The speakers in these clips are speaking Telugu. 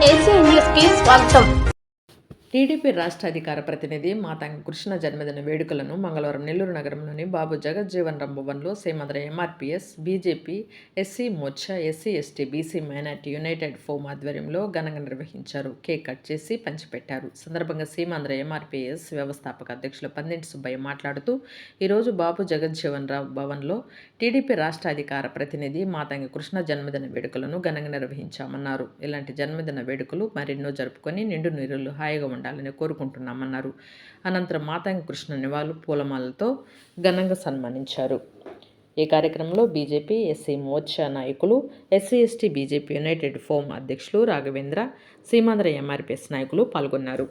ఏసీ న్యూస్కి స్వాగతం. టీడీపీ రాష్ట్ర అధికార ప్రతినిధి మాతంగి కృష్ణ జన్మదిన వేడుకలను మంగళవారం నెల్లూరు నగరంలోని బాబు జగజ్జీవన్ రామ్ భవన్లో Seemandhra MRPS, BJP, SC Morcha, SC ST, BC minority United forum ఆధ్వర్యంలో ఘనంగా నిర్వహించారు. కేక్ కట్ చేసి పంచిపెట్టారు. సందర్భంగా సీమాంధ్ర ఎంఆర్పీఎస్ వ్యవస్థాపక అధ్యక్షులు పందింటి సుబ్బయ్య మాట్లాడుతూ, ఈరోజు బాబు జగజ్జీవన్ రామ్ భవన్లో టీడీపీ రాష్ట్ర అధికార ప్రతినిధి మాతంగి కృష్ణ జన్మదిన వేడుకలను ఘనంగా నిర్వహించామన్నారు. ఇలాంటి జన్మదిన వేడుకలు మరెన్నో జరుపుకొని నిండు నీరులు హాయిగా ఉండాలని కోరుకుంటున్నామన్నారు. అనంతరం మాతంగి కృష్ణ నివాళులు పూలమాలతో ఘనంగా సన్మానించారు. ఈ కార్యక్రమంలో బీజేపీ, ఎస్సీ మోర్చా నాయకులు, SC ST, BJP United forum అధ్యక్షులు రాఘవేంద్ర, సీమాంధ్ర ఎంఆర్పీఎస్ నాయకులు పాల్గొన్నారు.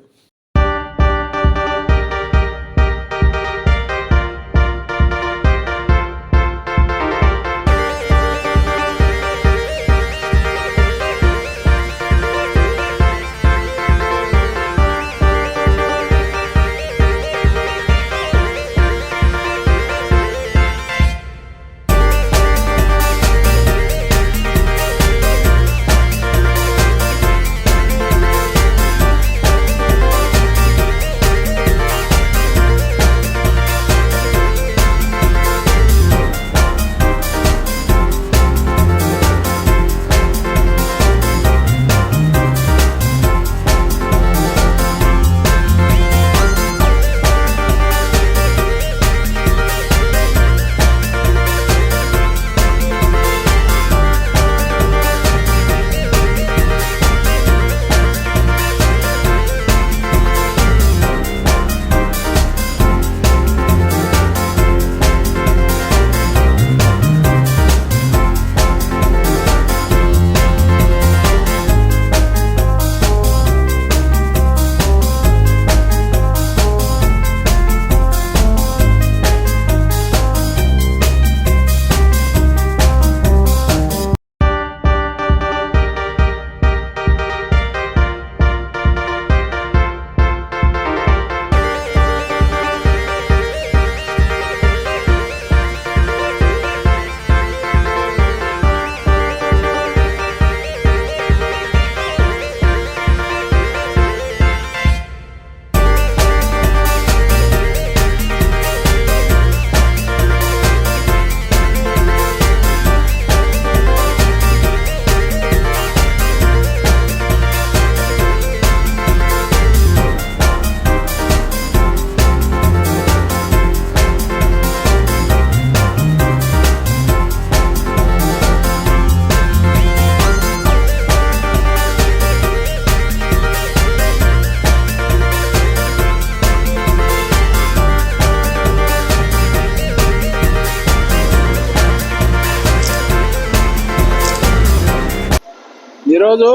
ఈరోజు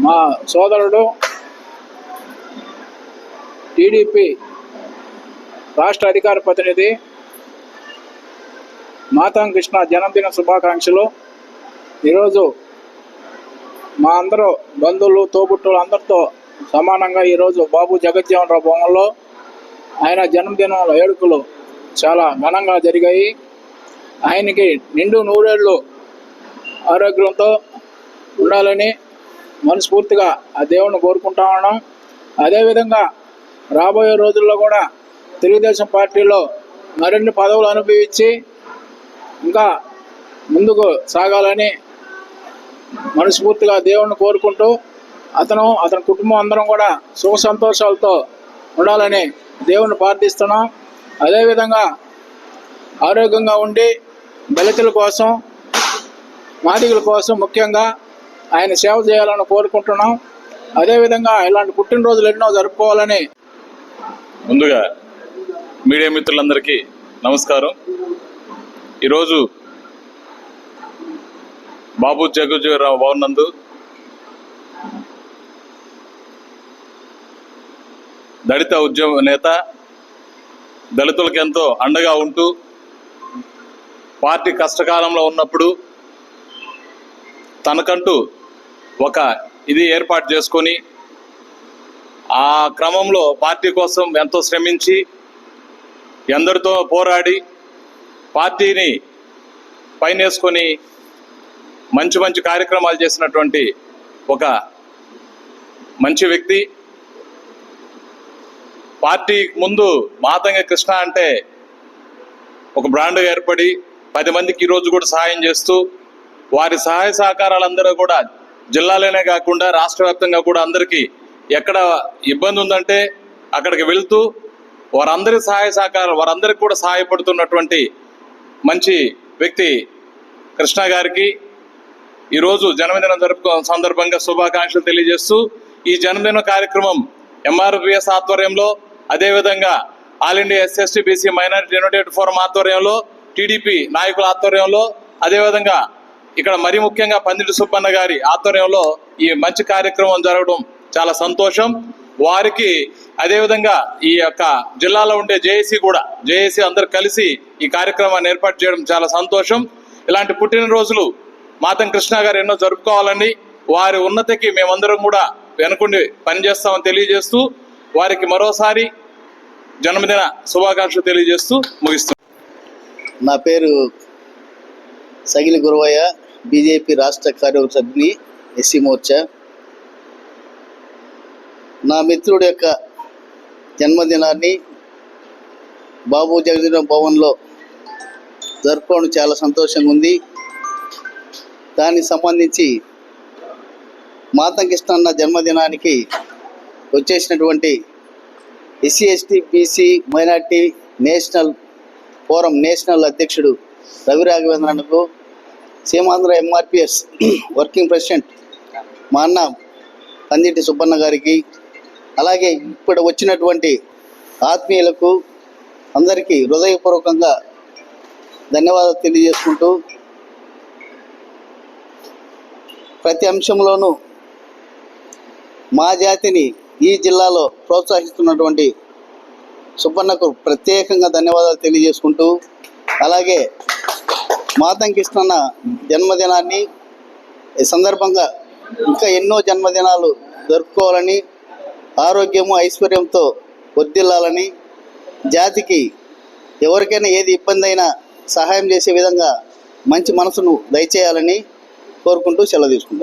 మా సోదరుడు టీడీపీ రాష్ట్ర అధికార ప్రతినిధి మాతంగి కృష్ణ జన్మదిన శుభాకాంక్షలు. ఈరోజు మా అందరూ బంధువులు, తోబుట్టువులు అందరితో సమానంగా ఈరోజు బాబు జగజ్జీవన్ రామ్ భవన్లో ఆయన జన్మదిన వేడుకలు చాలా ఘనంగా జరిగాయి. ఆయనకి నిండు నూరేళ్ళు ఆరోగ్యంతో ఉండాలని మనస్ఫూర్తిగా ఆ దేవుని కోరుకుంటా ఉన్నాం. అదేవిధంగా రాబోయే రోజుల్లో కూడా తెలుగుదేశం పార్టీలో మరిన్ని పదవులు అనుభవించి ఇంకా ముందుకు సాగాలని మనస్ఫూర్తిగా దేవుణ్ణి కోరుకుంటూ అతని కుటుంబం అందరం కూడా సుఖ సంతోషాలతో ఉండాలని దేవుణ్ణి ప్రార్థిస్తున్నాం. అదేవిధంగా ఆరోగ్యంగా ఉండి దళితుల కోసం, మాదిగల కోసం ముఖ్యంగా ఆయన సేవ చేయాలని కోరుకుంటున్నాం. అదేవిధంగా ఇలాంటి పుట్టినరోజులు ఎన్నో జరుపుకోవాలని. ముందుగా మీడియా మిత్రులందరికీ నమస్కారం. ఈరోజు బాబు జగజ్జీవన్ రామ్ భవన్ నందు దళిత ఉద్యమ నేత, దళితులకు ఎంతో అండగా ఉంటూ పార్టీ కష్టకాలంలో ఉన్నప్పుడు తనకంటూ ఒక ఇది ఏర్పాటు చేసుకొని ఆ క్రమంలో పార్టీ కోసం ఎంతో శ్రమించి ఎందరితో పోరాడి పార్టీని పైనేసుకొని మంచి మంచి కార్యక్రమాలు చేసినటువంటి ఒక మంచి వ్యక్తి. పార్టీ ముందు మాతంగ కృష్ణ అంటే ఒక బ్రాండ్ ఏర్పడి 10 మందికి ఈరోజు కూడా సహాయం చేస్తూ వారి సహాయ సహకారాలందరూ కూడా జిల్లాలోనే కాకుండా రాష్ట్ర వ్యాప్తంగా కూడా అందరికీ ఎక్కడ ఇబ్బంది ఉందంటే అక్కడికి వెళ్తూ వారందరి సహాయ సహకారం వారందరికీ కూడా సహాయపడుతున్నటువంటి మంచి వ్యక్తి కృష్ణ గారికి ఈరోజు జన్మదినం సందర్భంగా శుభాకాంక్షలు తెలియజేస్తూ ఈ జన్మదిన కార్యక్రమం ఎంఆర్పిఎస్ ఆధ్వర్యంలో, అదేవిధంగా all India SST BC minority United forum ఆధ్వర్యంలో, టీడీపీ నాయకుల ఆధ్వర్యంలో, అదేవిధంగా ఇక్కడ మరీ ముఖ్యంగా పందిటి సుబ్బన్న గారి ఆధ్వర్యంలో ఈ మంచి కార్యక్రమం జరగడం చాలా సంతోషం. వారికి అదేవిధంగా ఈ యొక్క జిల్లాలో ఉండే జేఏసీ అందరు కలిసి ఈ కార్యక్రమాన్ని ఏర్పాటు చేయడం చాలా సంతోషం. ఇలాంటి పుట్టినరోజులు మాతం కృష్ణ గారు ఎన్నో జరుపుకోవాలని, వారి ఉన్నతికి మేమందరం కూడా వెనుకుండి పనిచేస్తామని తెలియజేస్తూ వారికి మరోసారి జన్మదిన శుభాకాంక్షలు తెలియజేస్తూ ముగిస్తాం. నా పేరు సగిలి గురవయ్య, బీజేపీ రాష్ట్ర కార్యవర్గ సభ్యుని, ఎస్సీ మోర్చా. నా మిత్రుడి యొక్క జన్మదినాన్ని బాబు జగజీవన్ భవన్లో జరుపుకోవడం చాలా సంతోషంగా ఉంది. దానికి సంబంధించి మాతం కృష్ణన్న జన్మదినానికి వచ్చేసినటువంటి SC ST BC minority national forum national అధ్యక్షుడు రవి రాఘవేంద్రన్నకు, సీమాంధ్ర ఎంఆర్పిఎస్ వర్కింగ్ ప్రెసిడెంట్ మా అన్న పందిటి సుబ్బన్న గారికి, అలాగే ఇప్పుడు వచ్చినటువంటి ఆత్మీయులకు అందరికీ హృదయపూర్వకంగా ధన్యవాదాలు తెలియజేసుకుంటూ, ప్రతి అంశంలోనూ మా జాతిని ఈ జిల్లాలో ప్రోత్సహిస్తున్నటువంటి సుబ్బన్నకు ప్రత్యేకంగా ధన్యవాదాలు తెలియజేసుకుంటూ, అలాగే మాతం కృష్ణన్న జన్మదినాన్ని ఈ సందర్భంగా ఇంకా ఎన్నో జన్మదినాలు జరుపుకోవాలని, ఆరోగ్యము ఐశ్వర్యంతో వర్ధిల్లాలని, జాతికి ఎవరికైనా ఏది ఇబ్బంది అయినా సహాయం చేసే విధంగా మంచి మనసును దయచేయాలని కోరుకుంటూ సెలవు తీసుకుంటాం.